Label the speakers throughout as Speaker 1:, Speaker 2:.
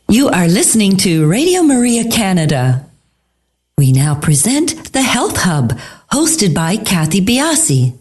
Speaker 1: You are listening to Radio Maria Canada. We now present the Health Hub, hosted by Cathy Biase.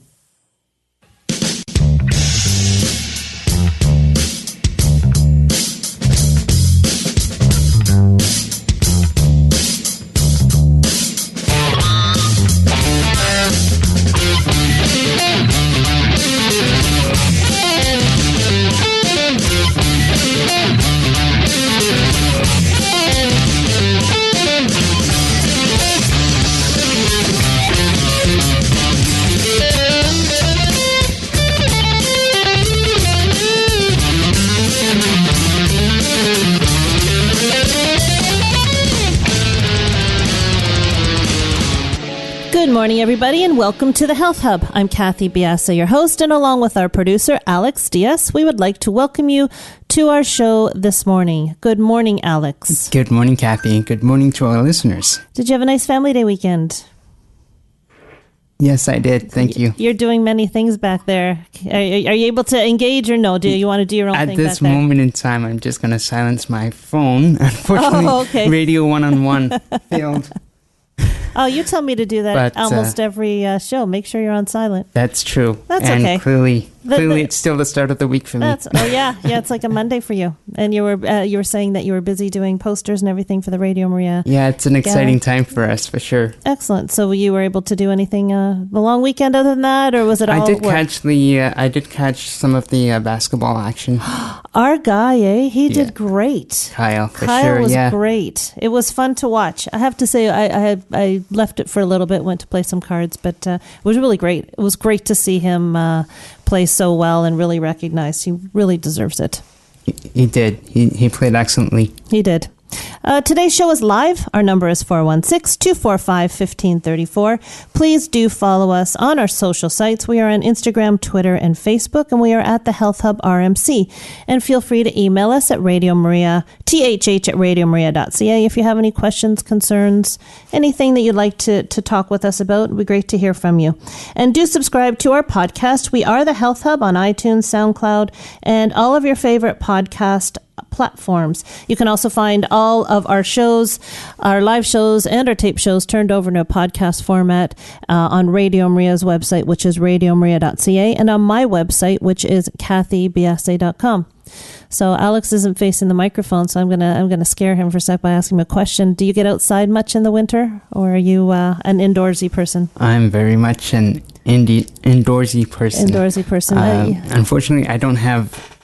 Speaker 2: Good morning, everybody, and welcome to the Health Hub. I'm Cathy Biase, your host, and along with our producer, Alex Diaz, we would like to welcome you to our show this morning. Good morning, Alex.
Speaker 3: Good morning, Cathy. Good morning to our listeners.
Speaker 2: Did you have a nice family day weekend?
Speaker 3: Yes, I did. Thank you.
Speaker 2: You're doing many things back there. Are you able to engage or no? Do you want to do your own thing back there?
Speaker 3: At this moment in time, I'm just going to silence my phone. Unfortunately,
Speaker 2: okay.
Speaker 3: Radio one-on-one failed.
Speaker 2: Oh, you tell me to do that almost every show. Make sure you're on silent.
Speaker 3: That's true.
Speaker 2: That's
Speaker 3: and
Speaker 2: okay.
Speaker 3: Clearly, it's still the start of the week for me.
Speaker 2: Yeah, it's like a Monday for you. And you were saying that you were busy doing posters and everything for the Radio Maria.
Speaker 3: Yeah, it's an exciting time for us, for sure.
Speaker 2: Excellent. So you were able to do anything the long weekend other than that, or was it all
Speaker 3: I did
Speaker 2: work?
Speaker 3: catch some of the basketball action.
Speaker 2: Our guy, He did great.
Speaker 3: Kyle, for
Speaker 2: Kyle
Speaker 3: sure.
Speaker 2: was great. It was fun to watch. I have to say, I left it for a little bit, went to play some cards, but it was really great. It was great to see him play so well and really recognized. He really deserves it.
Speaker 3: He did. He played excellently.
Speaker 2: He did. Today's show is live. Our number is 416-245-1534. Please do follow us on our social sites. We are on Instagram, Twitter, and Facebook, and we are at the Health Hub RMC. And feel free to email us at thhh@radiomaria.ca if you have any questions, concerns, anything that you'd like to talk with us about. It would be great to hear from you. And do subscribe to our podcast. We are the Health Hub on iTunes, SoundCloud, and all of your favorite podcast platforms. You can also find all of our shows, our live shows and our tape shows turned over into a podcast format on Radio Maria's website, which is radiomaria.ca, and on my website, which is cathybiase.com. So Alex isn't facing the microphone, so I'm gonna scare him for a sec by asking him a question. Do you get outside much in the winter, or are you an indoorsy person?
Speaker 3: I'm very much an indoorsy person. Unfortunately, I don't have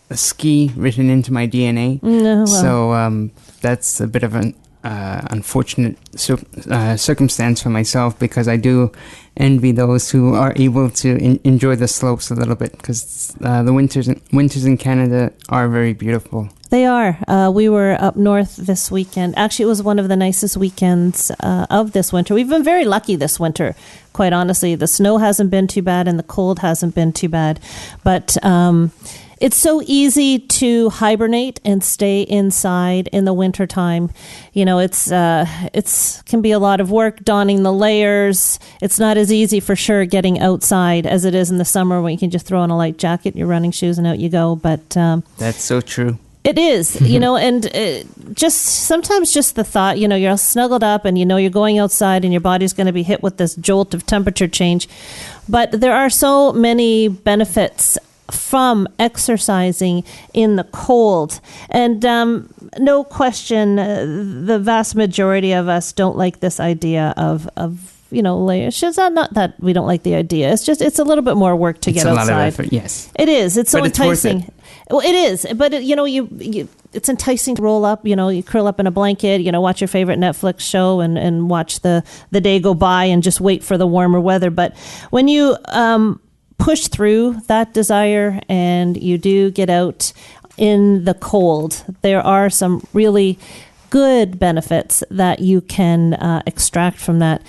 Speaker 3: a ski written into my DNA. So that's a bit of an unfortunate circumstance for myself, because I do envy those who are able to enjoy the slopes a little bit, because the winters in Canada are very beautiful.
Speaker 2: They are. We were up north this weekend. Actually, it was one of the nicest weekends of this winter. We've been very lucky this winter, quite honestly. The snow hasn't been too bad and the cold hasn't been too bad. But it's so easy to hibernate and stay inside in the wintertime. You know, it's can be a lot of work donning the layers. It's not as easy for sure getting outside as it is in the summer, when you can just throw on a light jacket, your running shoes, and out you go. But
Speaker 3: that's so true.
Speaker 2: It is, and just sometimes just the thought, you're snuggled up and you're going outside and your body's going to be hit with this jolt of temperature change. But there are so many benefits from exercising in the cold. And no question, the vast majority of us don't like this idea of layers. It's not that we don't like the idea. It's just, it's a little bit more work to get outside. It's a lot of effort,
Speaker 3: yes.
Speaker 2: It is. It's so enticing.
Speaker 3: It's worth it.
Speaker 2: Well, it is. But, it's enticing to roll up, you curl up in a blanket, watch your favorite Netflix show and watch the day go by and just wait for the warmer weather. But when you push through that desire and you do get out in the cold, there are some really good benefits that you can extract from that.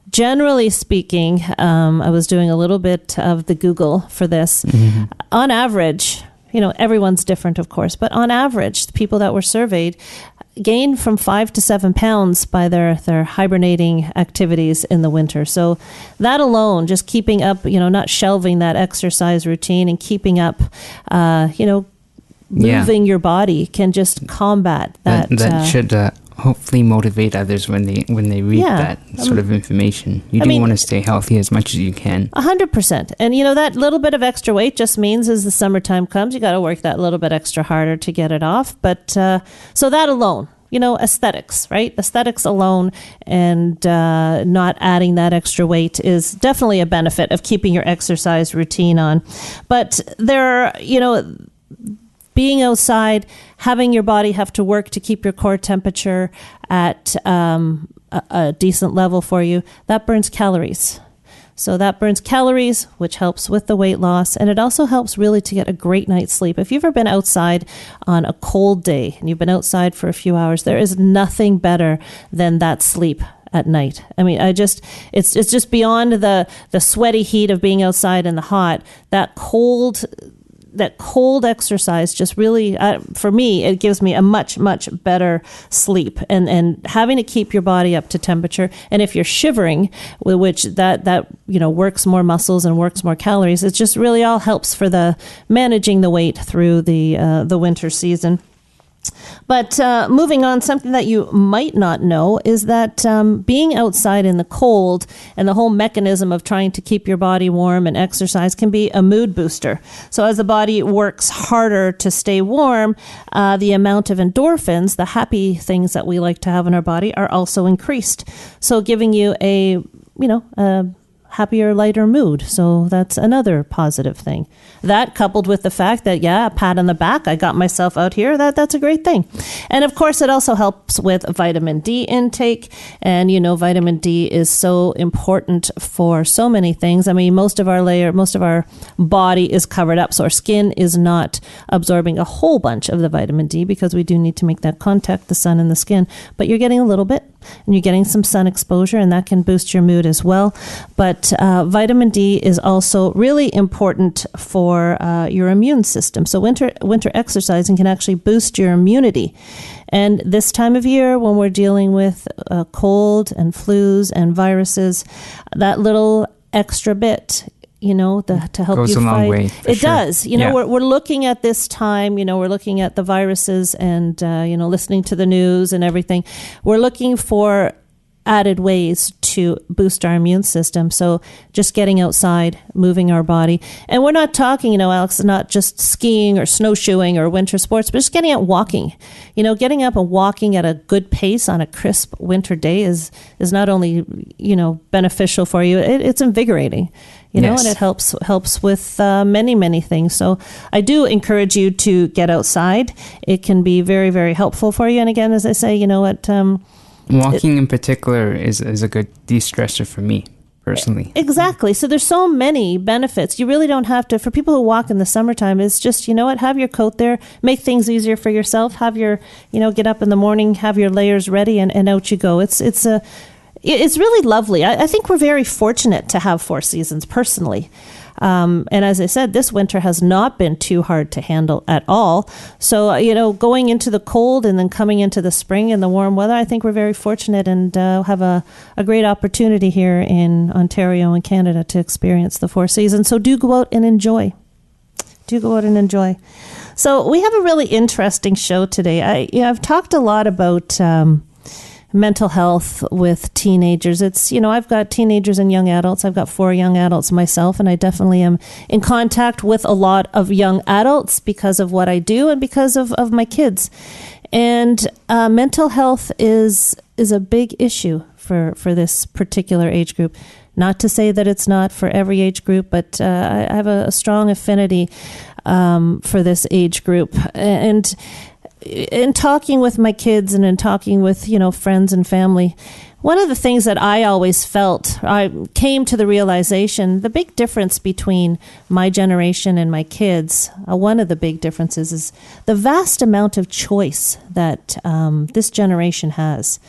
Speaker 2: Generally speaking, I was doing a little bit of the Google for this. Mm-hmm. On average, everyone's different, of course, but on average, the people that were surveyed gain from 5 to 7 pounds by their hibernating activities in the winter. So that alone, just keeping up, not shelving that exercise routine and keeping up, moving your body can just combat that.
Speaker 3: That should hopefully motivate others when they read that sort of information. You do want to stay healthy as much as you can.
Speaker 2: 100%. And that little bit of extra weight just means as the summertime comes, you got to work that little bit extra harder to get it off. But so that alone, aesthetics, right? Aesthetics alone and not adding that extra weight is definitely a benefit of keeping your exercise routine on. But there are, being outside, having your body have to work to keep your core temperature at a decent level for you, that burns calories. So that burns calories, which helps with the weight loss. And it also helps really to get a great night's sleep. If you've ever been outside on a cold day and you've been outside for a few hours, there is nothing better than that sleep at night. I mean, it's just beyond the sweaty heat of being outside in the hot. That cold exercise just really, for me, it gives me a much, much better sleep. And having to keep your body up to temperature. And if you're shivering, which that works more muscles and works more calories, it just really all helps for the managing the weight through the winter season. But moving on, something that you might not know is that being outside in the cold and the whole mechanism of trying to keep your body warm and exercise can be a mood booster. So as the body works harder to stay warm, the amount of endorphins, the happy things that we like to have in our body, are also increased. So giving you a happier, lighter mood. So that's another positive thing. That coupled with the fact that, a pat on the back, I got myself out here, that's a great thing. And of course, it also helps with vitamin D intake. And, vitamin D is so important for so many things. I mean, most of our body is covered up. So our skin is not absorbing a whole bunch of the vitamin D because we do need to make that contact, the sun and the skin. But you're getting a little bit. And you're getting some sun exposure, and that can boost your mood as well. But vitamin D is also really important for your immune system. So winter exercising can actually boost your immunity. And this time of year, when we're dealing with cold and flus and viruses, that little extra bit, to help
Speaker 3: goes
Speaker 2: you
Speaker 3: a long
Speaker 2: fight.
Speaker 3: way,
Speaker 2: It
Speaker 3: sure.
Speaker 2: does. We're looking at this time, we're looking at the viruses and, listening to the news and everything. We're looking for added ways to boost our immune system. So just getting outside, moving our body. And we're not talking, Alex, not just skiing or snowshoeing or winter sports, but just getting out walking. Getting up and walking at a good pace on a crisp winter day is not only, beneficial for you, it's invigorating.
Speaker 3: Yes.
Speaker 2: And it helps with many, many things. So I do encourage you to get outside. It can be very, very helpful for you. And again, as I say,
Speaker 3: walking in particular is a good de-stressor for me, personally.
Speaker 2: Exactly. So there's so many benefits. You really don't have to, for people who walk in the summertime, it's just, have your coat there, make things easier for yourself, have your, get up in the morning, have your layers ready, and out you go. It's really lovely. I think we're very fortunate to have 4 seasons personally. And as I said, this winter has not been too hard to handle at all. So, going into the cold and then coming into the spring and the warm weather, I think we're very fortunate and have a great opportunity here in Ontario and Canada to experience the 4 seasons. So do go out and enjoy. So we have a really interesting show today. I've talked a lot about mental health with teenagers. It's, I've got teenagers and young adults. I've got 4 young adults myself, and I definitely am in contact with a lot of young adults because of what I do and because of my kids. And mental health is a big issue for this particular age group. Not to say that it's not for every age group, but I have a strong affinity for this age group. And in talking with my kids and in talking with, friends and family, one of the things that I always felt, I came to the realization, the big difference between my generation and my kids, one of the big differences is the vast amount of choice that this generation has.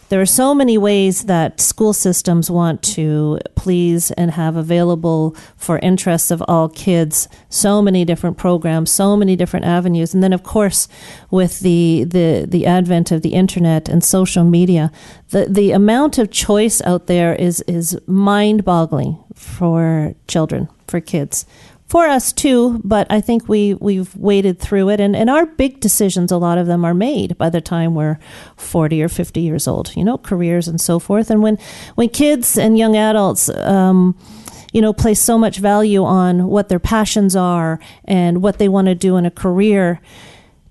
Speaker 2: There are so many ways that school systems want to please and have available for interests of all kids, so many different programs, so many different avenues. And then, of course, with the advent of the internet and social media, the amount of choice out there is mind-boggling for children, for kids. for us too, but I think we've waded through it, and our big decisions, a lot of them are made by the time we're 40 or 50 years old, careers and so forth. And when kids and young adults place so much value on what their passions are and what they want to do in a career,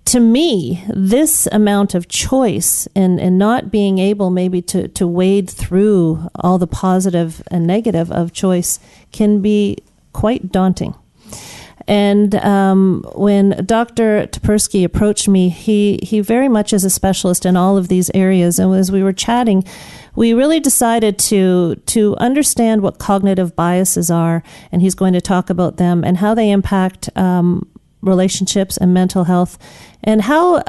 Speaker 2: to me, this amount of choice and not being able maybe to wade through all the positive and negative of choice can be quite daunting. And when Dr. Tsipursky approached me, he very much is a specialist in all of these areas. And as we were chatting, we really decided to understand what cognitive biases are, and he's going to talk about them and how they impact relationships and mental health, and how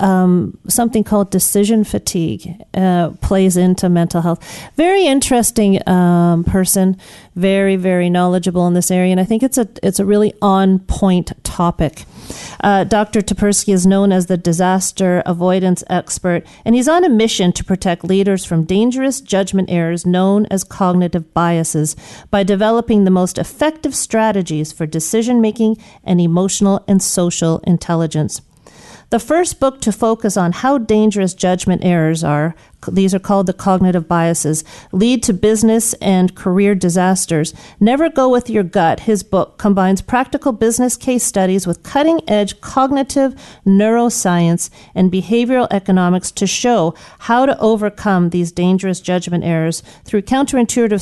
Speaker 2: something called decision fatigue plays into mental health. Very interesting person, very, very knowledgeable in this area, and I think it's a really on-point topic. Dr. Tsipursky is known as the Disaster Avoidance Expert, and he's on a mission to protect leaders from dangerous judgment errors known as cognitive biases by developing the most effective strategies for decision-making and emotional and social intelligence. The first book to focus on how dangerous judgment errors are, these are called the cognitive biases, lead to business and career disasters. Never Go With Your Gut, his book, combines practical business case studies with cutting-edge cognitive neuroscience and behavioral economics to show how to overcome these dangerous judgment errors through counterintuitive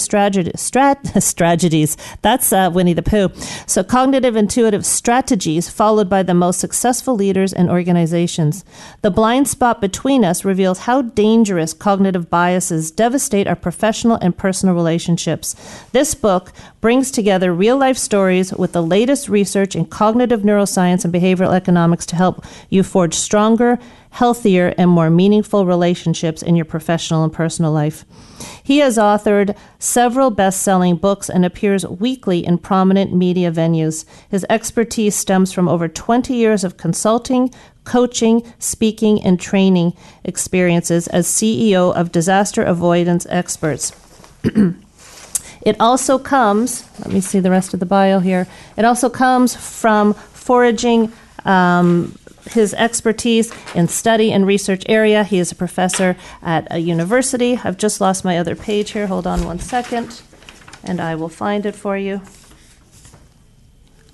Speaker 2: strategies. That's Winnie the Pooh. So cognitive intuitive strategies followed by the most successful leaders and organizations. The Blind Spot Between Us reveals how dangerous cognitive biases devastate our professional and personal relationships. This book brings together real-life stories with the latest research in cognitive neuroscience and behavioral economics to help you forge stronger, healthier, and more meaningful relationships in your professional and personal life. He has authored several best-selling books and appears weekly in prominent media venues. His expertise stems from over 20 years of consulting, coaching, speaking, and training experiences as CEO of Disaster Avoidance Experts. It also comes, let me see the rest of the bio here, it also comes from foraging his expertise in study and research area. He is a professor at a university. I've just lost my other page here. Hold on one second, and I will find it for you.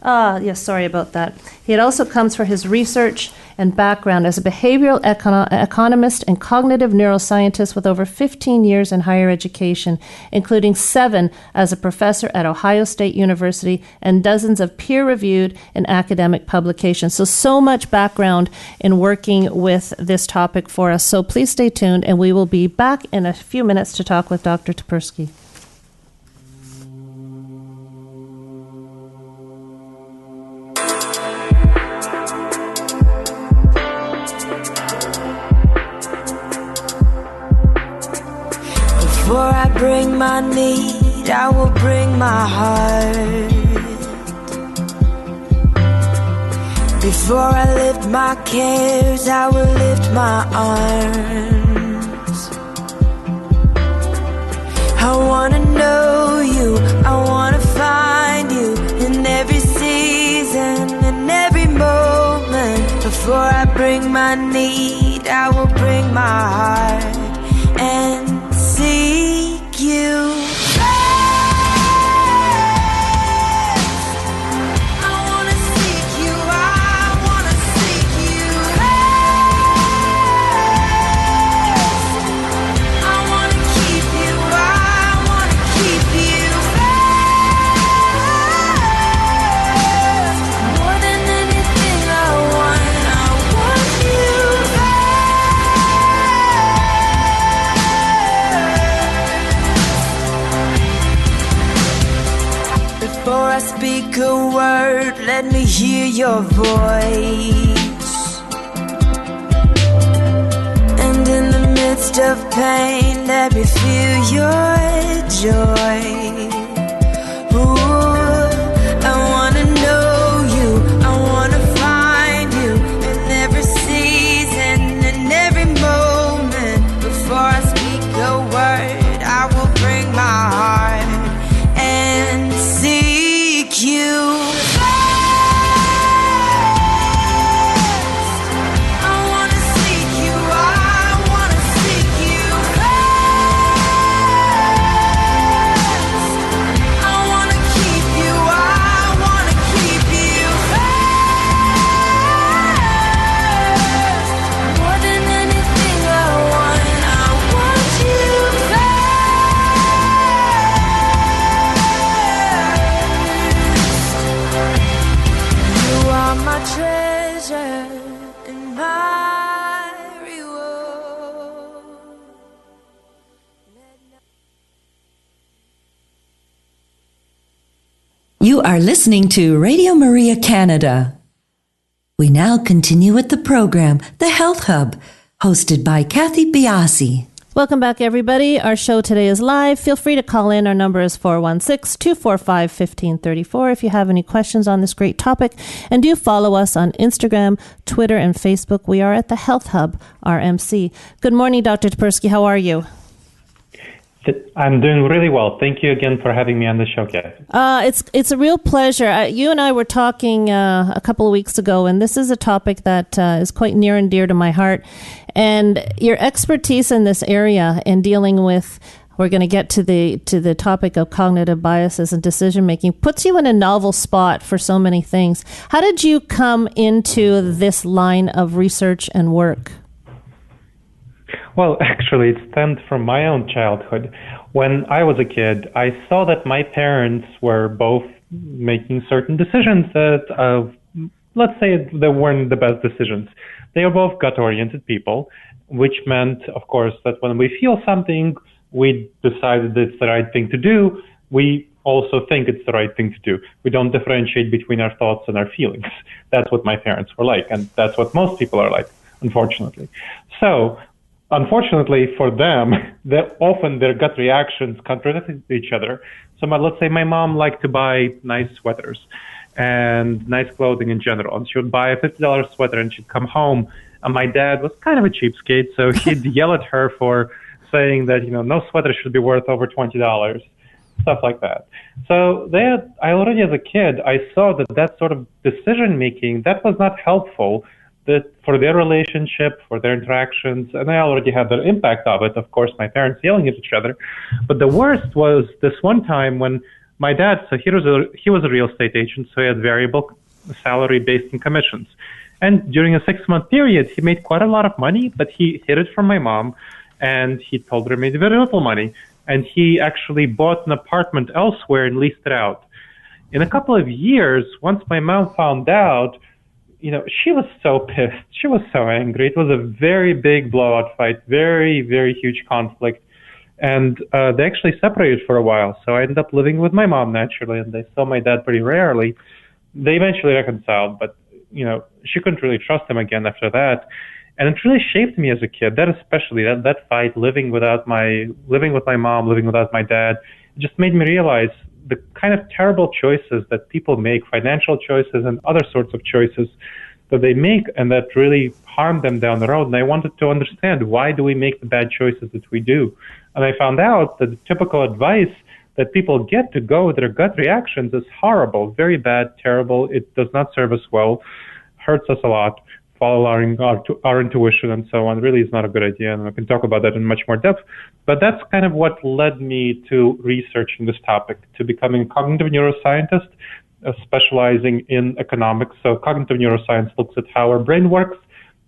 Speaker 2: Yes, sorry about that. It also comes for his research and background as a behavioral economist and cognitive neuroscientist with over 15 years in higher education, including 7 as a professor at Ohio State University and dozens of peer-reviewed and academic publications. So much background in working with this topic for us. So please stay tuned, and we will be back in a few minutes to talk with Dr. Tsipursky.
Speaker 4: Before I bring my need, I will bring my heart. Before I lift my cares, I will lift my arms. I wanna know you, I wanna find you in every season, in every moment. Before I bring my need, I will bring my heart and seek you. Before I speak a word, let me hear your voice. And in the midst of pain, let me feel your joy. Ooh, I wanna know you, I wanna find you in every season, in every moment. Before I speak a word, I will bring my heart and seek you. my reward.
Speaker 1: You are listening to Radio Maria Canada. We now continue with the program, The Health Hub, hosted by Cathy Biase.
Speaker 2: Welcome back, everybody. Our show today is live. Feel free to call in. Our number is 416-245-1534 if you have any questions on this great topic. And do follow us on Instagram, Twitter, and Facebook. We are at the Health Hub, RMC. Good morning, Dr. Tsipursky. How are you?
Speaker 5: I'm doing really well. Thank you again for having me on the show, Cathy.
Speaker 2: It's a real pleasure. You and I were talking a couple of weeks ago, and this is a topic that is quite near and dear to my heart. And your expertise in this area in dealing with, we're going to get to the topic of cognitive biases and decision making, puts you in a novel spot for so many things. How did you come into this line of research and work?
Speaker 5: Well, actually, it stemmed from my own childhood. When I was a kid, I saw that my parents were both making certain decisions that, let's say, they weren't the best decisions. They were both gut-oriented people, which meant, of course, that when we feel something, we decided it's the right thing to do. We also think it's the right thing to do. We don't differentiate between our thoughts and our feelings. That's what my parents were like, and that's what most people are like, unfortunately. So, unfortunately for them, often their gut reactions contradict each other. So let's say my mom liked to buy nice sweaters and nice clothing in general. And she would buy a $50 sweater and she'd come home. And my dad was kind of a cheapskate, so he'd yell at her for saying that, no sweater should be worth over $20, stuff like that. So I already as a kid, I saw that sort of decision making, that was not helpful for their relationship, for their interactions, and I already had the impact of it, of course, my parents yelling at each other. But the worst was this one time when my dad, so he was a real estate agent, so he had variable salary based on commissions. And during a 6-month period, he made quite a lot of money, but he hid it from my mom, and he told her he made very little money. And he actually bought an apartment elsewhere and leased it out. In a couple of years, once my mom found out, she was so pissed. She was so angry. It was a very big blowout fight, very, very huge conflict. And they actually separated for a while. So I ended up living with my mom naturally, and I saw my dad pretty rarely. They eventually reconciled, but, she couldn't really trust him again after that. And it really shaped me as a kid, that fight, living with my mom, living without my dad, it just made me realize the kind of terrible choices that people make, financial choices and other sorts of choices that they make, and that really harm them down the road. And I wanted to understand, why do we make the bad choices that we do? And I found out that the typical advice that people get to go with their gut reactions is horrible, very bad, terrible. It does not serve us well, hurts us a lot. Following our intuition and so on really is not a good idea, and I can talk about that in much more depth. But that's kind of what led me to researching this topic, to becoming a cognitive neuroscientist, specializing in economics. So cognitive neuroscience looks at how our brain works,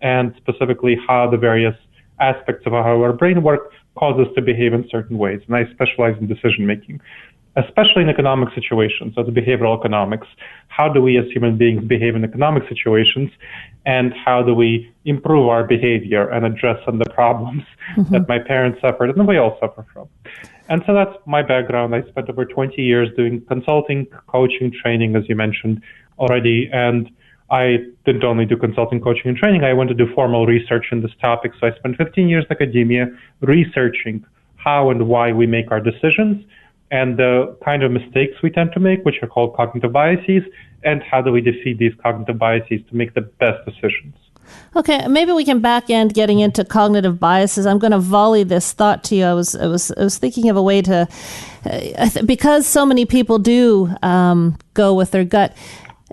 Speaker 5: and specifically how the various aspects of how our brain work cause us to behave in certain ways. And I specialize in decision making, especially in economic situations, so the behavioral economics. How do we as human beings behave in economic situations, and how do we improve our behavior and address some of the problems that my parents suffered and we all suffer from? And so that's my background. I spent over 20 years doing consulting, coaching, training, as you mentioned already. And I didn't only do consulting, coaching, and training. I went to do formal research in this topic. So I spent 15 years in academia researching how and why we make our decisions, and the kind of mistakes we tend to make, which are called cognitive biases, and how do we defeat these cognitive biases to make the best decisions.
Speaker 2: Okay, maybe we can back end getting into cognitive biases. I'm going to volley this thought to you. I was thinking of a way to, because so many people do go with their gut.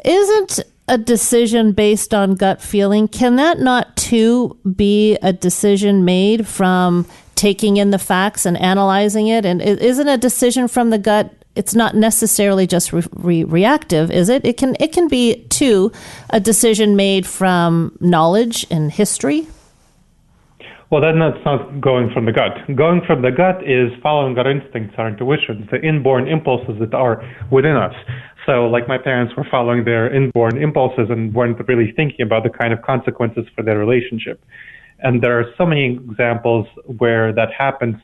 Speaker 2: Isn't a decision based on gut feeling, can that not too be a decision made from taking in the facts and analyzing it? And isn't a decision from the gut, it's not necessarily just reactive, is it? It can be, too, a decision made from knowledge and history?
Speaker 5: Well, then that's not going from the gut. Going from the gut is following our instincts, our intuitions, the inborn impulses that are within us. So like my parents were following their inborn impulses and weren't really thinking about the kind of consequences for their relationship. And there are so many examples where that happens.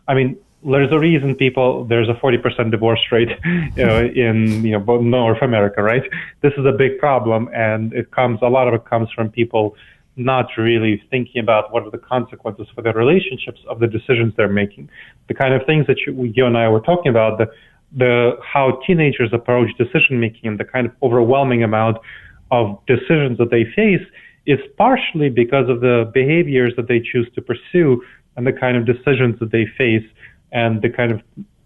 Speaker 5: I mean, there's a reason there's a 40% divorce rate in North America, right? This is a big problem, and a lot of it comes from people not really thinking about what are the consequences for their relationships of the decisions they're making. The kind of things that you and I were talking about, how teenagers approach decision making and the kind of overwhelming amount of decisions that they face is partially because of the behaviors that they choose to pursue and the kind of decisions that they face and the kind of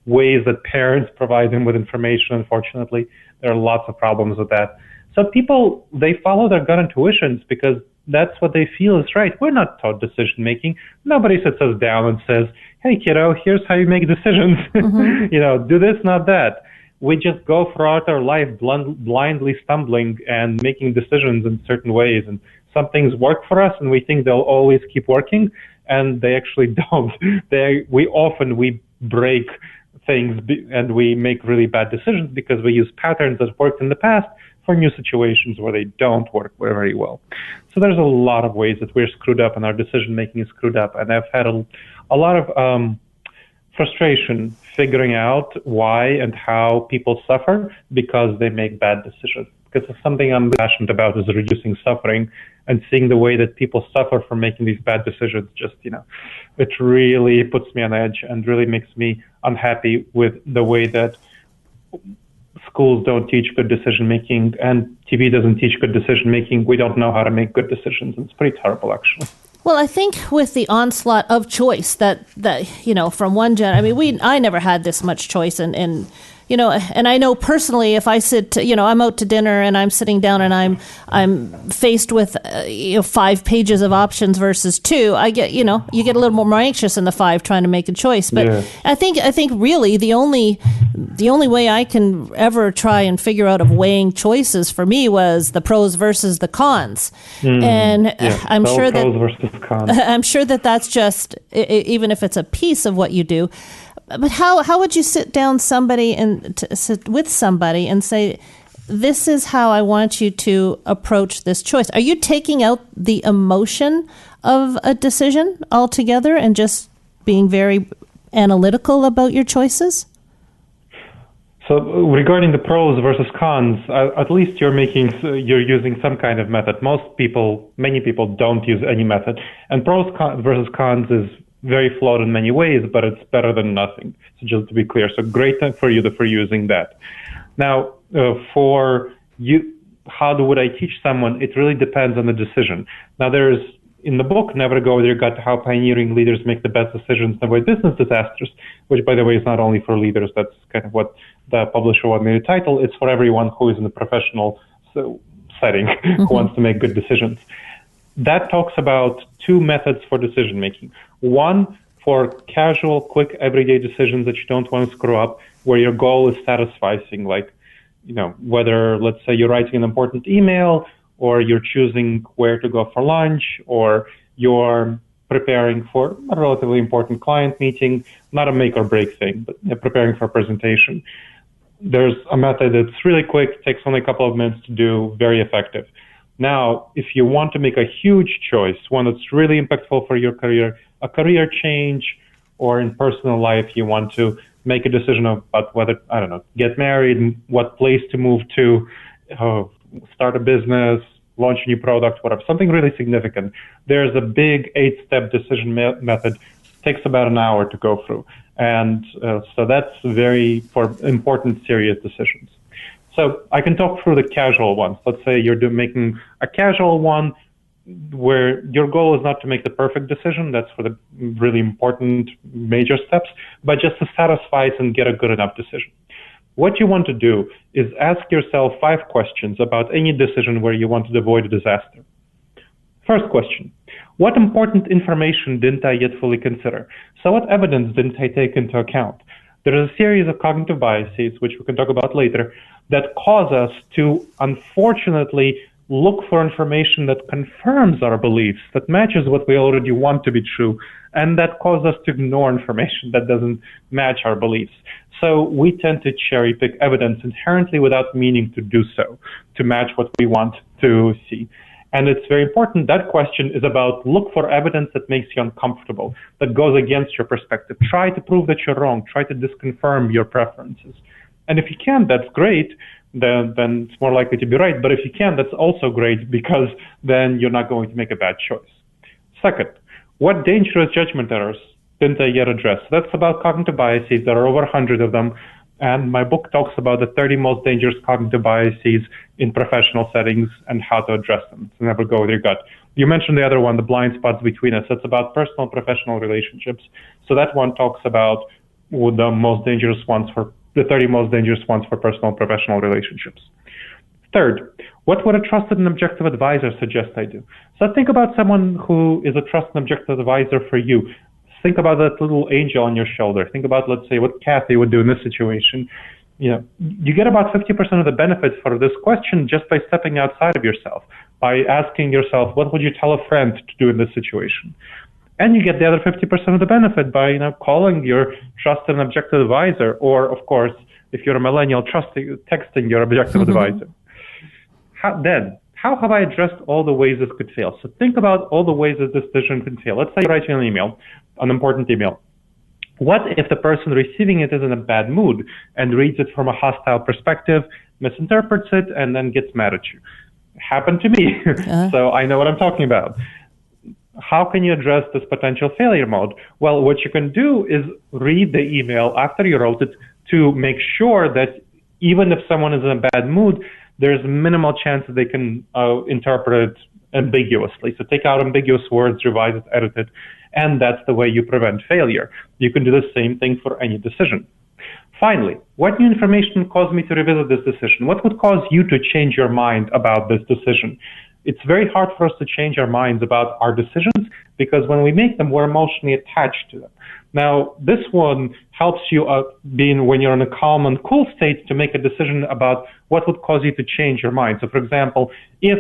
Speaker 5: ways that parents provide them with information. Unfortunately, there are lots of problems with that. So people, they follow their gut intuitions because that's what they feel is right. We're not taught decision making. Nobody sits us down and says, hey, kiddo, here's how you make decisions. Mm-hmm. Do this, not that. We just go throughout our life blindly stumbling and making decisions in certain ways. And some things work for us and we think they'll always keep working, and they actually don't. We break things and we make really bad decisions because we use patterns that worked in the past for new situations where they don't work very well. So there's a lot of ways that we're screwed up and our decision making is screwed up. And I've had a lot of frustration figuring out why and how people suffer because they make bad decisions. Because it's something I'm passionate about is reducing suffering, and seeing the way that people suffer from making these bad decisions it really puts me on edge and really makes me unhappy with the way that schools don't teach good decision making and TV doesn't teach good decision making. We don't know how to make good decisions. It's pretty terrible, actually.
Speaker 2: Well, I think with the onslaught of choice that from one gen, I never had this much choice, and I know personally, if I I'm out to dinner and I'm sitting down and I'm faced with 5 pages of options versus 2, I get you get a little more anxious in the 5 trying to make a choice. But yeah. I think really the only way I can ever try and figure out of weighing choices for me was the pros versus the cons, and I'm sure that pros versus cons. I'm sure that that's just even if it's a piece of what you do. But how would you sit down sit with somebody and say, this is how I want you to approach this choice? Are you taking out the emotion of a decision altogether and just being very analytical about your choices?
Speaker 5: So regarding the pros versus cons, at least you're using some kind of method. Many people don't use any method. And pros versus cons is very flawed in many ways, but it's better than nothing. So just to be clear, so great for you for using that. Now, for you, would I teach someone? It really depends on the decision. Now, there's in the book, Never Go With Your Gut, How Pioneering Leaders Make the Best Decisions and Avoid Business Disasters, which, by the way, is not only for leaders. That's kind of what the publisher wanted me to title. It's for everyone who is in the professional setting, who wants to make good decisions. That talks about 2 methods for decision making. One, for casual, quick, everyday decisions that you don't want to screw up, where your goal is satisfying, like, whether, let's say, you're writing an important email, or you're choosing where to go for lunch, or you're preparing for a relatively important client meeting, not a make or break thing, but preparing for a presentation. There's a method that's really quick, takes only a couple of minutes to do, very effective. Now, if you want to make a huge choice, one that's really impactful for your career, a career change, or in personal life, you want to make a decision about whether, get married, what place to move to, start a business, launch a new product, whatever, something really significant. There's a big 8-step decision method. Takes about an hour to go through. And so that's for important, serious decisions. So I can talk through the casual ones. Let's say you're making a casual one where your goal is not to make the perfect decision. That's for the really important major steps, but just to satisfy and get a good enough decision. What you want to do is ask yourself 5 questions about any decision where you want to avoid a disaster. First question, what important information didn't I yet fully consider? So what evidence didn't I take into account? There is a series of cognitive biases, which we can talk about later, that cause us to, unfortunately, look for information that confirms our beliefs, that matches what we already want to be true, and that causes us to ignore information that doesn't match our beliefs. So we tend to cherry pick evidence inherently without meaning to do so, to match what we want to see. And it's very important. That question is about look for evidence that makes you uncomfortable, that goes against your perspective. Try to prove that you're wrong. Try to disconfirm your preferences. And if you can, that's great. Then it's more likely to be right. But if you can, that's also great, because then you're not going to make a bad choice. Second, what dangerous judgment errors didn't I yet address? That's about cognitive biases. There are over 100 of them. And my book talks about the 30 most dangerous cognitive biases in professional settings and how to address them. So never go with your gut. You mentioned the other one, the blind spots between us. That's about personal and professional relationships. So that one talks about the most dangerous ones for the 30 most dangerous ones for personal and professional relationships. Third, what would a trusted and objective advisor suggest I do? So think about someone who is a trusted and objective advisor for you. Think about that little angel on your shoulder. Think about, let's say, what Cathy would do in this situation. You get about 50% of the benefit for this question just by stepping outside of yourself, by asking yourself, what would you tell a friend to do in this situation? And you get the other 50% of the benefit by, calling your trusted and objective advisor, or, of course, if you're a millennial, texting your objective advisor. How have I addressed all the ways this could fail? So think about all the ways that this decision could fail. Let's say you're writing an email, an important email. What if the person receiving it is in a bad mood and reads it from a hostile perspective, misinterprets it, and then gets mad at you? Happened to me, so I know what I'm talking about. How can you address this potential failure mode? Well, what you can do is read the email after you wrote it to make sure that even if someone is in a bad mood, there's minimal chance that they can interpret it ambiguously. So take out ambiguous words, revise it, edit it, and that's the way you prevent failure. You can do the same thing for any decision. Finally, what new information caused me to revisit this decision? What would cause you to change your mind about this decision? It's very hard for us to change our minds about our decisions because when we make them, we're emotionally attached to them. Now, this one helps you when you're in a calm and cool state to make a decision about what would cause you to change your mind. So, for example, if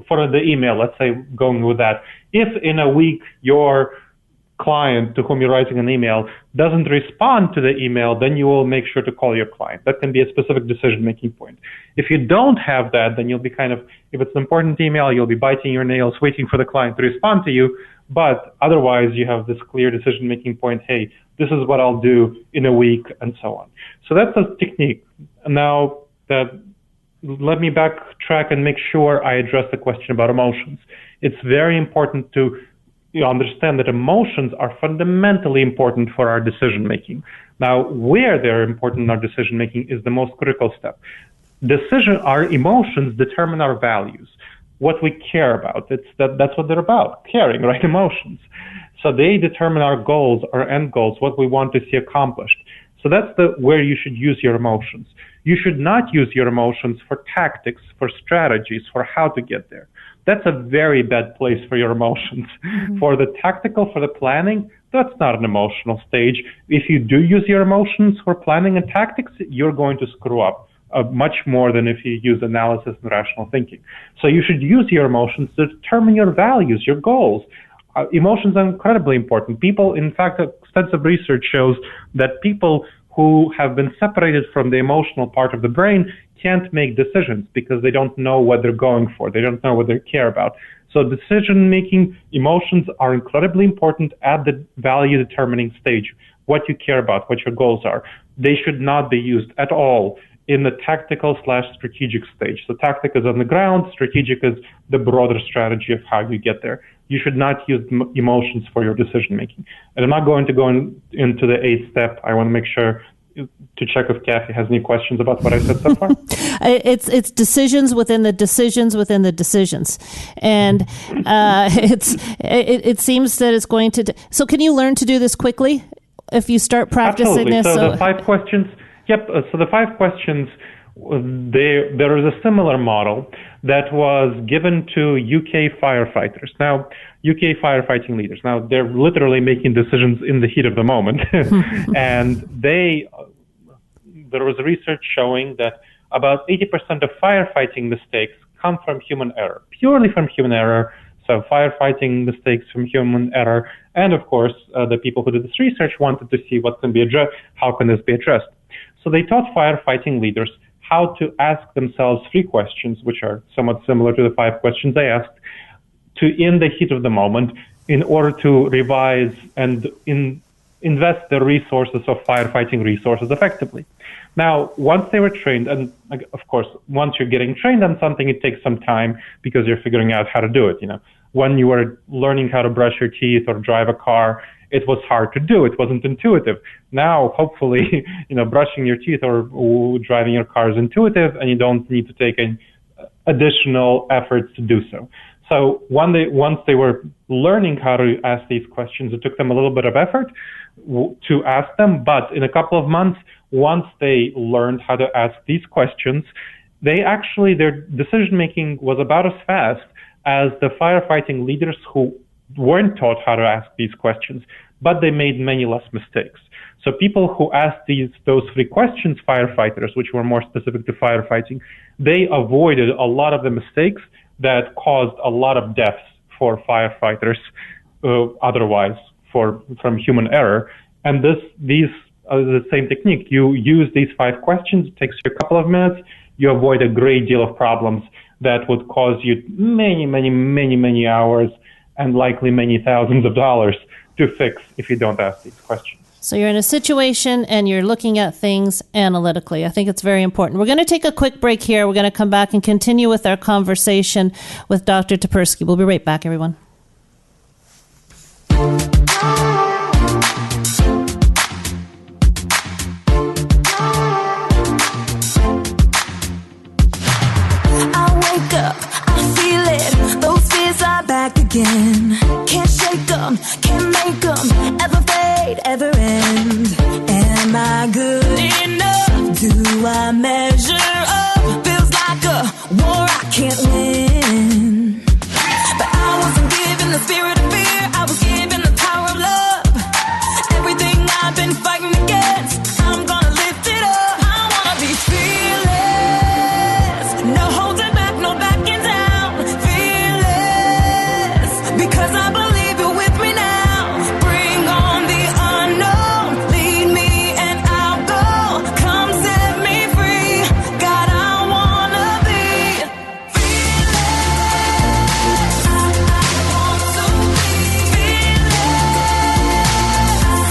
Speaker 5: for the email, let's say going with that, if in a week your client to whom you're writing an email doesn't respond to the email, then you will make sure to call your client. That can be a specific decision-making point. If you don't have that, then you'll be if it's an important email, you'll be biting your nails, waiting for the client to respond to you. But otherwise, you have this clear decision-making point, hey, this is what I'll do in a week, and so on. So that's a technique. Now, let me backtrack and make sure I address the question about emotions. It's very important to understand that emotions are fundamentally important for our decision-making. Now, where they're important in our decision-making is the most critical step. Our emotions determine our values, what we care about. That's what they're about, caring, right? Emotions. So they determine our goals, our end goals, what we want to see accomplished. So that's where you should use your emotions. You should not use your emotions for tactics, for strategies, for how to get there. That's a very bad place for your emotions. Mm-hmm. For the tactical, for the planning, that's not an emotional stage. If you do use your emotions for planning and tactics, you're going to screw up much more than if you use analysis and rational thinking. So you should use your emotions to determine your values, your goals. Emotions are incredibly important. In fact, extensive research shows that people who have been separated from the emotional part of the brain can't make decisions because they don't know what they're going for. They don't know what they care about. So decision-making emotions are incredibly important at the value-determining stage, what you care about, what your goals are. They should not be used at all in the tactical/strategic stage. So tactic is on the ground, strategic is the broader strategy of how you get there. You should not use emotions for your decision-making. And I'm not going to go into the 8th step. I want to make sure to check if Cathy has any questions about what I said so far.
Speaker 2: It's decisions within the decisions within the decisions. And it seems that it's going to... So can you learn to do this quickly if you start practicing
Speaker 5: Absolutely.
Speaker 2: this?
Speaker 5: So the 5 questions... Yep. So the 5 questions, there is a similar model that was given to UK firefighters. Now, UK firefighting leaders. Now, they're literally making decisions in the heat of the moment. And there was research showing that about 80% of firefighting mistakes come from human error, purely from human error. So firefighting mistakes from human error. And of course, the people who did this research wanted to see what can be addressed, how can this be addressed. So they taught firefighting leaders how to ask themselves 3 questions, which are somewhat similar to the 5 questions they asked, in the heat of the moment, in order to revise and invest the resources of firefighting resources effectively. Now, once they were trained, and of course, once you're getting trained on something, it takes some time because you're figuring out how to do it. When you were learning how to brush your teeth or drive a car, it was hard to do. It wasn't intuitive. Now, hopefully, brushing your teeth or driving your car is intuitive, and you don't need to take any additional efforts to do so. So once they were learning how to ask these questions, it took them a little bit of effort to ask them. But in a couple of months, once they learned how to ask these questions, their decision-making was about as fast as the firefighting leaders who weren't taught how to ask these questions, but they made many less mistakes. So people who asked those 3 questions, firefighters, which were more specific to firefighting, they avoided a lot of the mistakes that caused a lot of deaths for firefighters otherwise from human error. And these are the same technique. You use these 5 questions, it takes you a couple of minutes, you avoid a great deal of problems that would cause you many hours and likely many thousands of dollars to fix if you don't ask these questions.
Speaker 2: So you're in a situation and you're looking at things analytically. I think it's very important. We're going to take a quick break here. We're going to come back and continue with our conversation with Dr. Tsipursky. We'll be right back, everyone.
Speaker 4: Back again, can't shake them, can't make them ever fade, ever end. Am I good enough? Do I measure up? Feels like a war I can't win. But I wasn't given the spirit of fear, I was given the power of love. Everything I've been fighting against, I'm gonna lift it up. I wanna be fearless, no holding back, no backing down. Because I believe you're with me now. Bring on the unknown. Lead me and I'll go. Come set me free. God, I wanna be fearless. I want to be fearless.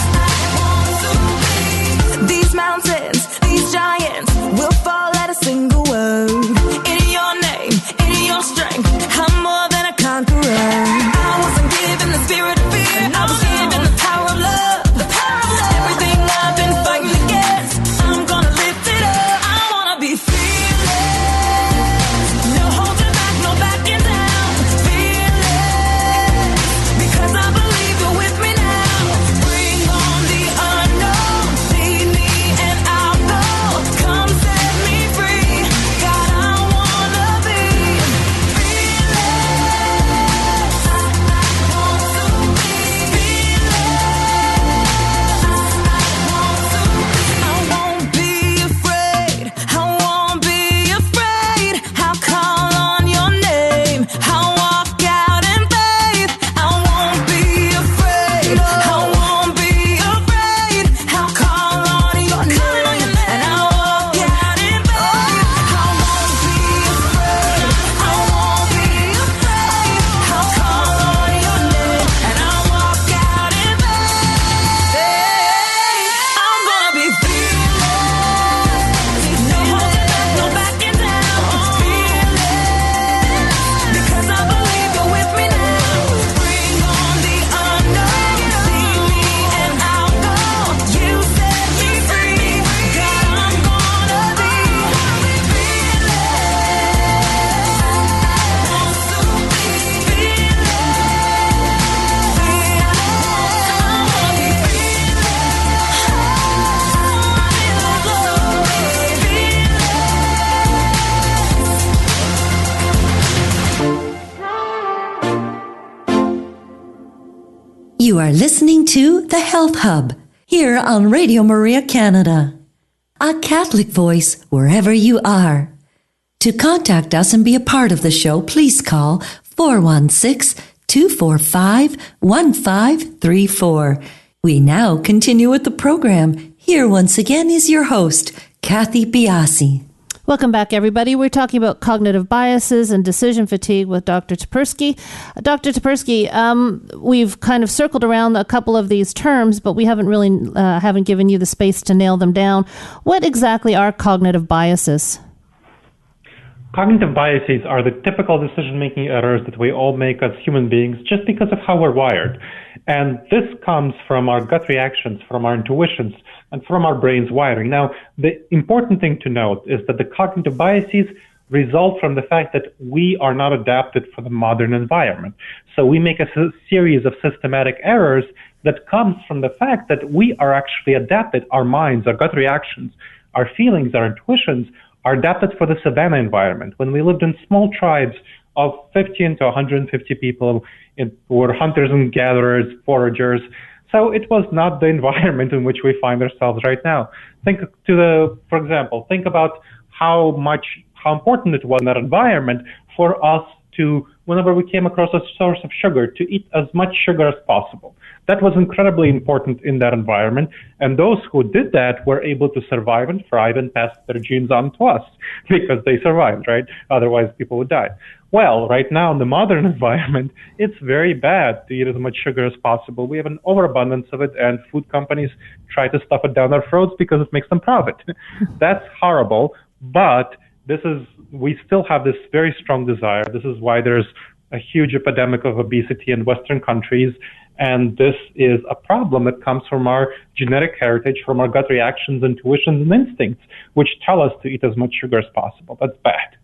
Speaker 4: I want to be. These mountains, these giants will fall at a single word. In your name, in your strength, I'm more than a conqueror. The spirit of fear, I was given the power of love. The power of love. Everything I've been fighting against, I'm gonna lift it up. I wanna be fearless. No holding back, no backing down. Fearless. Because I believe you're with me now. Bring on the unknown. Lead me and I'll go. Come set me free. God, I wanna be
Speaker 1: You are listening to The Health Hub here on Radio Maria Canada. a Catholic voice wherever you are. To contact us and be a part of the show, please call 416-245-1534. We now continue with the program. Here once again is your host, Cathy Biase.
Speaker 2: Welcome back, everybody. We're talking about cognitive biases and decision fatigue with Dr. Tsipursky. Dr. Tsipursky, we've kind of circled around a couple of these terms, but we haven't really haven't given you the space to nail them down. What exactly are cognitive biases?
Speaker 5: Cognitive biases are the typical decision-making errors that we all make as human beings just because of how we're wired. And this comes from our gut reactions, from our intuitions, and from our brain's wiring. Now, the important thing to note is that the cognitive biases result from the fact that we are not adapted for the modern environment. So we make a series of systematic errors that comes from the fact that we are actually adapted. Our minds, our gut reactions, our feelings, our intuitions are adapted for the savanna environment. When we lived in small tribes of 15 to 150 people, who were hunters and gatherers, foragers. So it was not the environment in which we find ourselves right now. For example, think about how important it was in that environment for us to, whenever we came across a source of sugar, to eat as much sugar as possible. That was incredibly important in that environment, and those who did that were able to survive and thrive and pass their genes on to us because they survived, right? Otherwise, people would die. Well, right now in the modern environment, it's very bad to eat as much sugar as possible. We have an overabundance of it, and food companies try to stuff it down our throats because it makes them profit. That's horrible, but we still have this very strong desire. This is why there's a huge epidemic of obesity in Western countries. And this is a problem that comes from our genetic heritage, from our gut reactions, intuitions, and instincts, which tell us to eat as much sugar as possible. That's bad.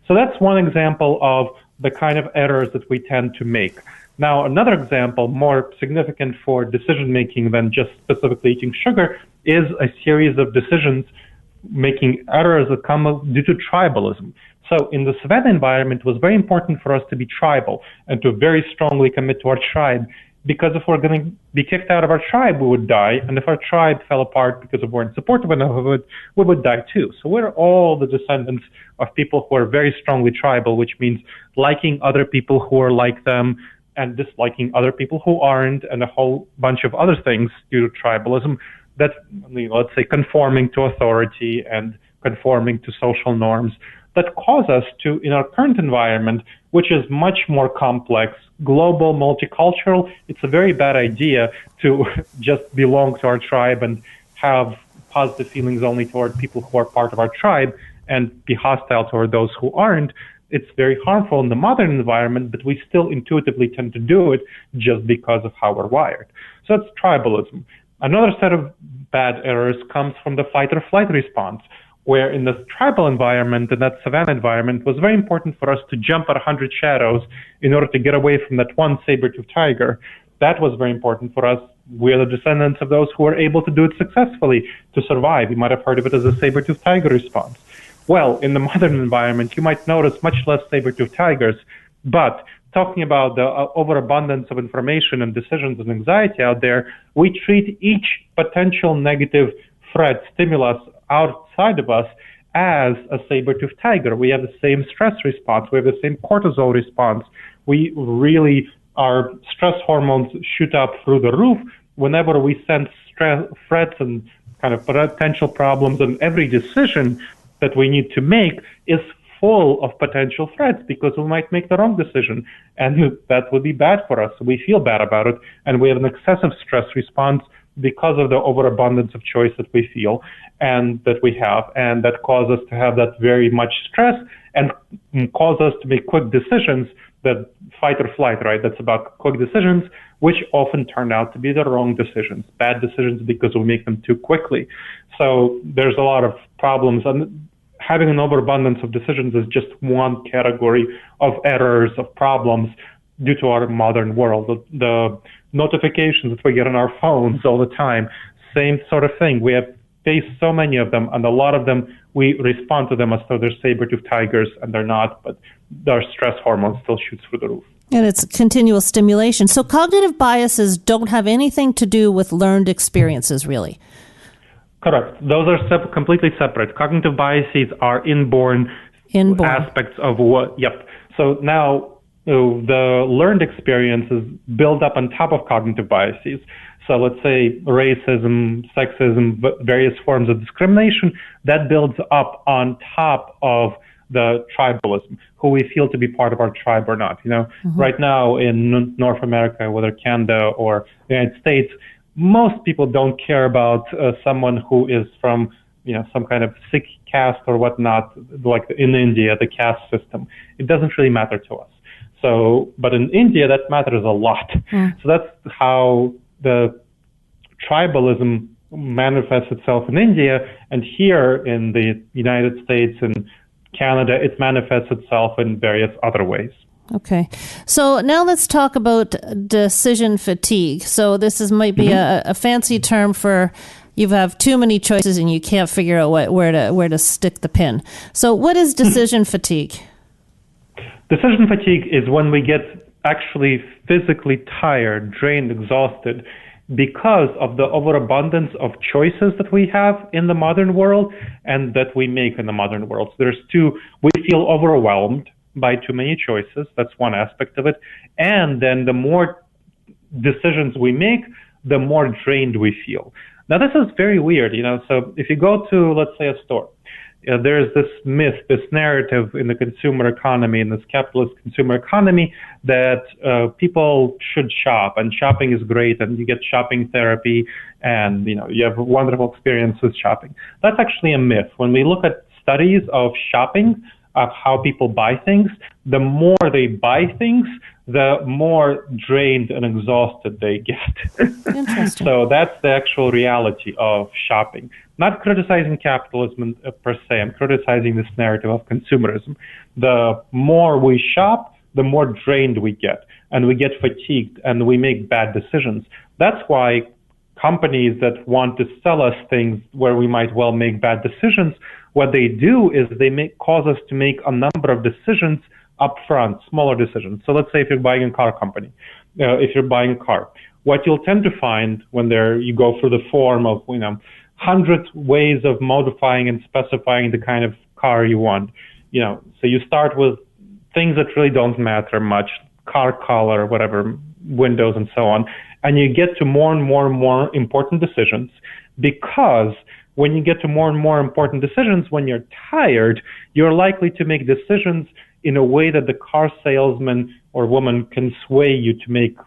Speaker 5: So that's one example of the kind of errors that we tend to make. Now, another example, more significant for decision-making than just specifically eating sugar, is a series of decisions-making errors that come due to tribalism. So in the savanna environment, it was very important for us to be tribal and to very strongly commit to our tribe, because if we're going to be kicked out of our tribe, we would die. And if our tribe fell apart because we weren't supportive enough of it, we would die too. So we're all the descendants of people who are very strongly tribal, which means liking other people who are like them and disliking other people who aren't, and a whole bunch of other things due to tribalism that, let's say, conforming to authority and conforming to social norms that cause us to, in our current environment, which is much more complex, global, multicultural, it's a very bad idea to just belong to our tribe and have positive feelings only toward people who are part of our tribe and be hostile toward those who aren't. It's very harmful in the modern environment, but we still intuitively tend to do it just because of how we're wired. So that's tribalism. Another set of bad errors comes from the fight or flight response, where in the tribal environment, in that savanna environment, it was very important for us to jump at 100 shadows in order to get away from that one saber-toothed tiger. That was very important for us. We're the descendants of those who were able to do it successfully to survive. You might have heard of it as a saber-toothed tiger response. Well, in the modern environment, you might notice much less saber-toothed tigers, but talking about the overabundance of information and decisions and anxiety out there, we treat each potential negative threat, stimulus outside of us as a saber-toothed tiger. We have the same stress response. We have the same cortisol response. Our stress hormones shoot up through the roof whenever we sense threats and kind of potential problems, and every decision that we need to make is full of potential threats because we might make the wrong decision, and that would be bad for us. We feel bad about it, and we have an excessive stress response because of the overabundance of choice that we feel and that we have, and that causes us to have that very much stress and cause us to make quick decisions, that fight or flight, right? That's about quick decisions, which often turn out to be the wrong decisions, bad decisions because we make them too quickly. So there's a lot of problems, and having an overabundance of decisions is just one category of errors, of problems due to our modern world. The notifications that we get on our phones all the time, same sort of thing. We have faced so many of them, and a lot of them, we respond to them as though they're saber-toothed tigers, and they're not, but our stress hormone still shoots through the roof.
Speaker 2: And it's continual stimulation. So cognitive biases don't have anything to do with learned experiences, really.
Speaker 5: Correct. Those are completely separate. Cognitive biases are inborn aspects of what. Yep. So now the learned experiences build up on top of cognitive biases. So let's say racism, sexism, various forms of discrimination, that builds up on top of the tribalism, who we feel to be part of our tribe or not. Right now in North America, whether Canada or the United States, most people don't care about someone who is from, some kind of Sikh caste or whatnot, like in India, the caste system. It doesn't really matter to us. So, but in India, that matters a lot. So that's how the tribalism manifests itself in India, and here in the United States and Canada, it manifests itself in various other ways.
Speaker 2: Okay. So now let's talk about decision fatigue. So this might be a fancy term for you have too many choices and you can't figure out where to stick the pin. So what is decision fatigue?
Speaker 5: Decision fatigue is when we get actually physically tired, drained, exhausted because of the overabundance of choices that we have in the modern world and that we make in the modern world. So we feel overwhelmed by too many choices. That's one aspect of it. And then the more decisions we make, the more drained we feel. Now, this is very weird, So if you go to, let's say, a store, there's this myth, this narrative in the consumer economy, in this capitalist consumer economy, that people should shop, and shopping is great, and you get shopping therapy, and you have a wonderful experience with shopping. That's actually a myth. When we look at studies of shopping, of how people buy things, the more they buy things, the more drained and exhausted they get.
Speaker 2: Interesting.
Speaker 5: So that's the actual reality of shopping. Not criticizing capitalism per se, I'm criticizing this narrative of consumerism. The more we shop, the more drained we get, and we get fatigued, and we make bad decisions. That's why companies that want to sell us things where we might well make bad decisions, what they do is they cause us to make a number of decisions up front, smaller decisions. So let's say if you're buying a car company, if you're buying a car, what you'll tend to find when you go through the form of 100 ways of modifying and specifying the kind of car you want. So you start with things that really don't matter much, car color, whatever, windows and so on, and you get to more and more and more important decisions, because when you get to more and more important decisions, when you're tired, you're likely to make decisions in a way that the car salesman or woman can sway you to make,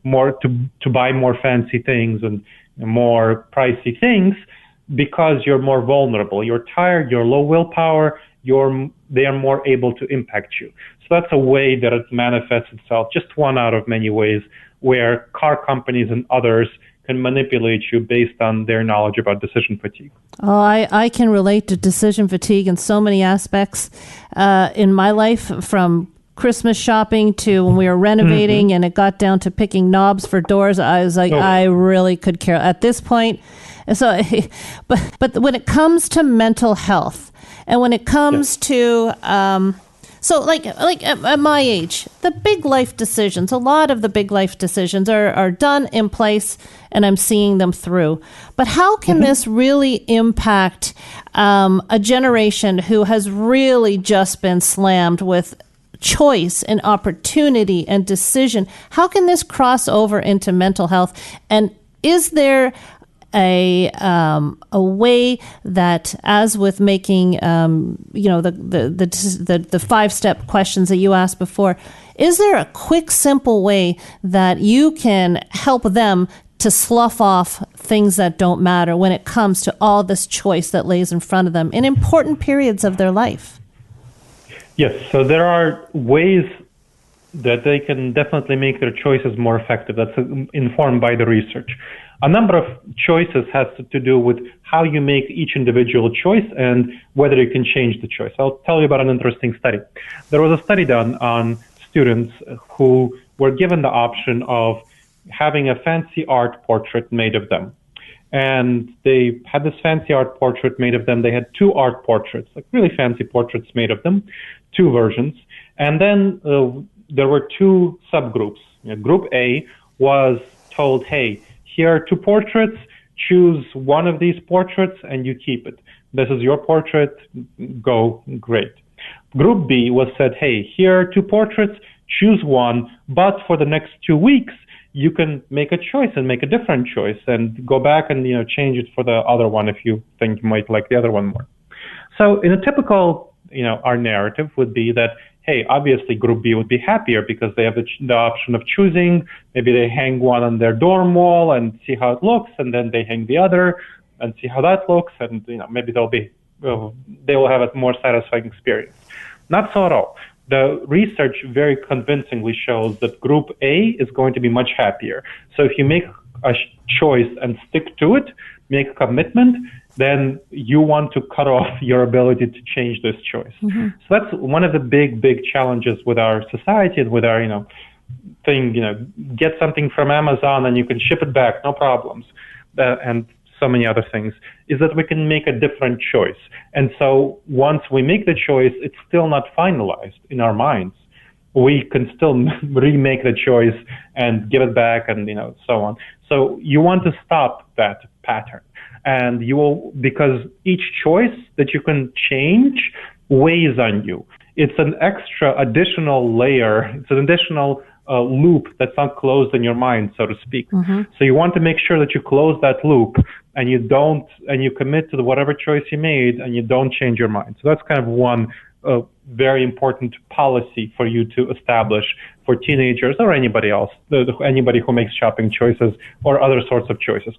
Speaker 5: more, to buy more fancy things and more pricey things, because you're more vulnerable. You're tired, you're low willpower, they are more able to impact you. So that's a way that it manifests itself, just one out of many ways, where car companies and others can manipulate you based on their knowledge about decision fatigue.
Speaker 2: Oh, I can relate to decision fatigue in so many aspects in my life, from Christmas shopping to when we were renovating and it got down to picking knobs for doors. I was like, I really could care at this point. So, but when it comes to mental health, and when it comes to so like at my age, the big life decisions, a lot of the big life decisions are done in place, and I'm seeing them through. But how can this really impact a generation who has really just been slammed with choice and opportunity and decision? How can this cross over into mental health? And is there a way that, as with making the 5-step questions that you asked before, is there a quick, simple way that you can help them to slough off things that don't matter when it comes to all this choice that lays in front of them in important periods of their life?
Speaker 5: Yes, so there are ways that they can definitely make their choices more effective. That's informed by the research. A number of choices has to do with how you make each individual choice and whether you can change the choice. I'll tell you about an interesting study. There was a study done on students who were given the option of having a fancy art portrait made of them. And they had this fancy art portrait made of them. They had 2 art portraits, like really fancy portraits made of them, 2 versions. And then there were 2 subgroups. Group A was told, hey, here are 2 portraits. choose one of these portraits and you keep it. This is your portrait, go, great. Group B was said, hey, here are 2 portraits, choose one, but for the next 2 weeks, you can make a choice and make a different choice and go back and change it for the other one if you think you might like the other one more. So in a typical, our narrative would be that, hey, obviously Group B would be happier because they have the option of choosing. Maybe they hang one on their dorm wall and see how it looks, and then they hang the other and see how that looks, and maybe they will have a more satisfying experience. Not so at all. The research very convincingly shows that Group A is going to be much happier. So if you make a choice and stick to it, make a commitment, then you want to cut off your ability to change this choice. Mm-hmm. So that's one of the big challenges with our society and with our, thing, get something from Amazon and you can ship it back, no problems. And so many other things, is that we can make a different choice. And so once we make the choice, it's still not finalized in our minds. We can still remake the choice and give it back and, so on. So you want to stop that pattern. And you will, because each choice that you can change weighs on you. It's an extra additional layer. It's an additional loop that's not closed in your mind, so to speak. Mm-hmm. So you want to make sure that you close that loop and you commit to whatever choice you made and you don't change your mind. So that's kind of one very important policy for you to establish for teenagers or anybody else, anybody who makes shopping choices or other sorts of choices.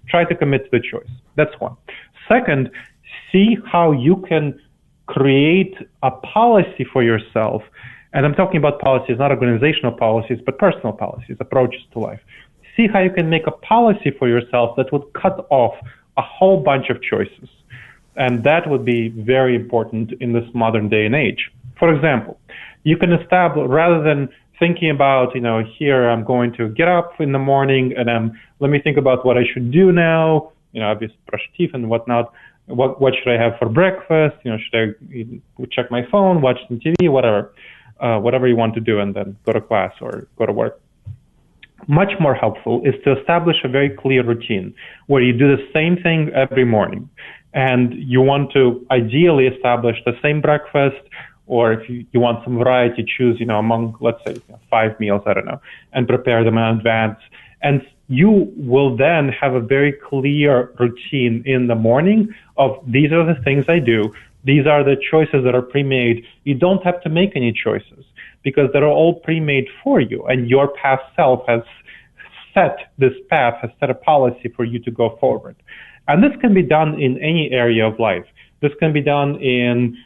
Speaker 5: Try to commit to the choice. That's one. Second, see how you can create a policy for yourself. And I'm talking about policies, not organizational policies, but personal policies, approaches to life. See how you can make a policy for yourself that would cut off a whole bunch of choices. And that would be very important in this modern day and age. For example, you can establish, rather than thinking about, here I'm going to get up in the morning and let me think about what I should do now, obviously brush teeth and whatnot. What should I have for breakfast? Should I check my phone, watch some TV, whatever you want to do, and then go to class or go to work. Much more helpful is to establish a very clear routine where you do the same thing every morning. And you want to ideally establish the same breakfast, or if you want some variety, choose, among, let's say, 5 meals, I don't know, and prepare them in advance. And you will then have a very clear routine in the morning of these are the things I do. These are the choices that are pre-made. You don't have to make any choices because they're all pre-made for you. And your past self has set this path, has set a policy for you to go forward. And this can be done in any area of life. This can be done in,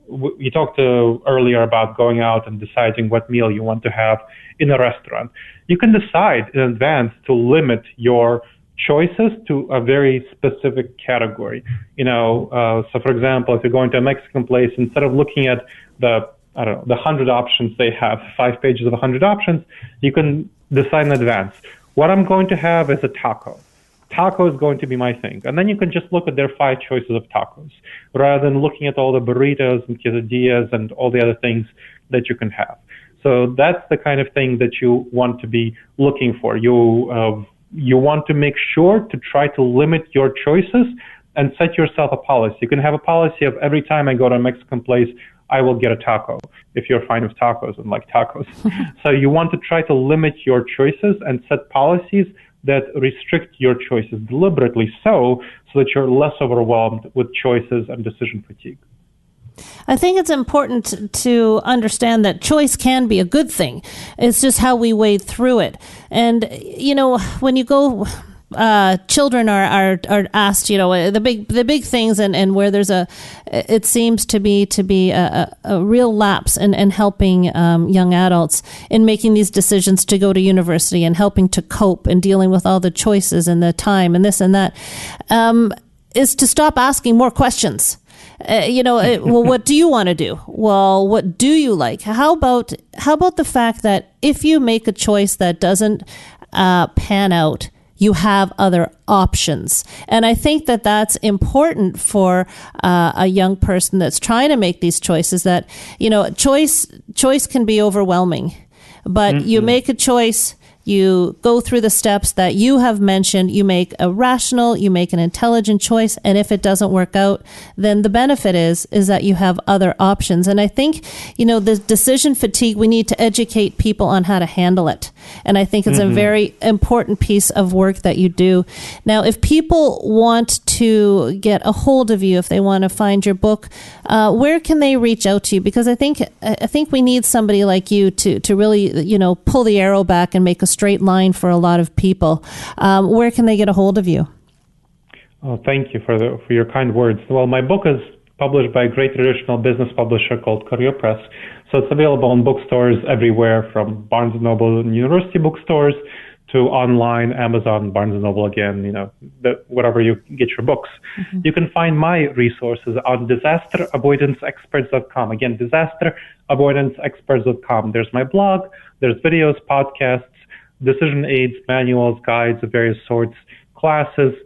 Speaker 5: we talked earlier about going out and deciding what meal you want to have in a restaurant. You can decide in advance to limit your choices to a very specific category. So for example, if you're going to a Mexican place, instead of looking at the 100 options they have, 5 pages of 100 options, you can decide in advance. What I'm going to have is a taco. Taco is going to be my thing. And then you can just look at their 5 choices of tacos, rather than looking at all the burritos and quesadillas and all the other things that you can have. So that's the kind of thing that you want to be looking for. You want to make sure to try to limit your choices and set yourself a policy. You can have a policy of every time I go to a Mexican place, I will get a taco, if you're fine with tacos and like tacos. So you want to try to limit your choices and set policies that restrict your choices deliberately so that you're less overwhelmed with choices and decision fatigue.
Speaker 2: I think it's important to understand that choice can be a good thing. It's just how we wade through it. And, when you go, children are asked, the big things and where there's it seems to be a real lapse in helping young adults in making these decisions to go to university and helping to cope and dealing with all the choices and the time and this and that, is to stop asking more questions. Well, what do you want to do? Well, what do you like? How about the fact that if you make a choice that doesn't pan out, you have other options. And I think that that's important for a young person that's trying to make these choices, that, choice can be overwhelming, but you make a choice, you go through the steps that you have mentioned, you make a rational, you make an intelligent choice, and if it doesn't work out, then the benefit is that you have other options. And I think, the decision fatigue, we need to educate people on how to handle it. And I think it's a very important piece of work that you do. Now, if people want to get a hold of you, if they want to find your book, where can they reach out to you? Because I think we need somebody like you to really, pull the arrow back and make a straight line for a lot of people. Where can they get a hold of you?
Speaker 5: Oh, thank you for your kind words. Well, my book is published by a great traditional business publisher called Career Press. So it's available in bookstores everywhere, from Barnes & Noble and university bookstores to online, Amazon, Barnes & Noble again, whatever you get your books. You can find my resources on disasteravoidanceexperts.com. Again, disasteravoidanceexperts.com. There's my blog, there's videos, podcasts, decision aids, manuals, guides of various sorts, classes,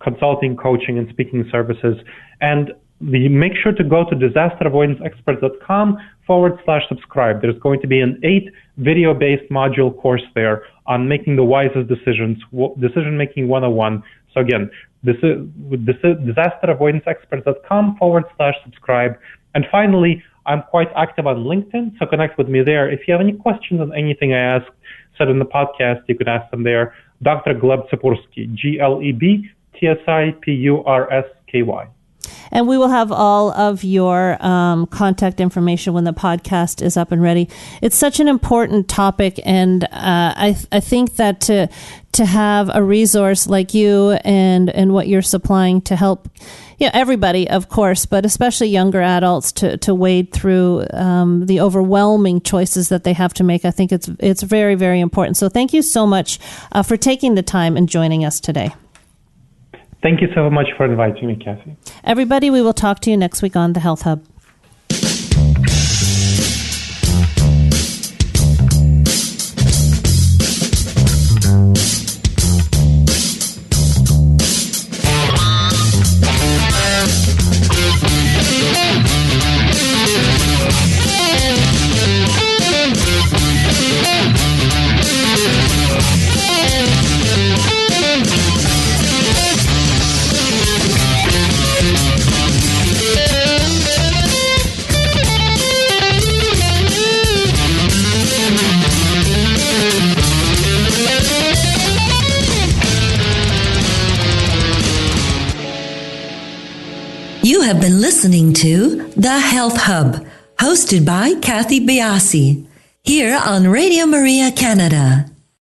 Speaker 5: consulting, coaching, and speaking services. And make sure to go to disasteravoidanceexperts.com/subscribe. There's going to be an 8 video-based module course there on making the wisest decisions, decision-making 101. So again, this is disasteravoidanceexperts.com/subscribe. And finally, I'm quite active on LinkedIn, so connect with me there. If you have any questions on anything I said in the podcast, you can ask them there. Dr. Gleb Tsipursky, GLEBTSIPURSKY.
Speaker 2: And we will have all of your contact information when the podcast is up and ready. It's such an important topic, and I think that to have a resource like you and what you're supplying to help everybody, of course, but especially younger adults to wade through the overwhelming choices that they have to make. I think it's very, very important. So thank you so much for taking the time and joining us today.
Speaker 5: Thank you so much for inviting me, Cathy.
Speaker 2: Everybody, we will talk to you next week on the Health Hub.
Speaker 1: You have been listening to The Health Hub, hosted by Cathy Biase, here on Radio Maria Canada.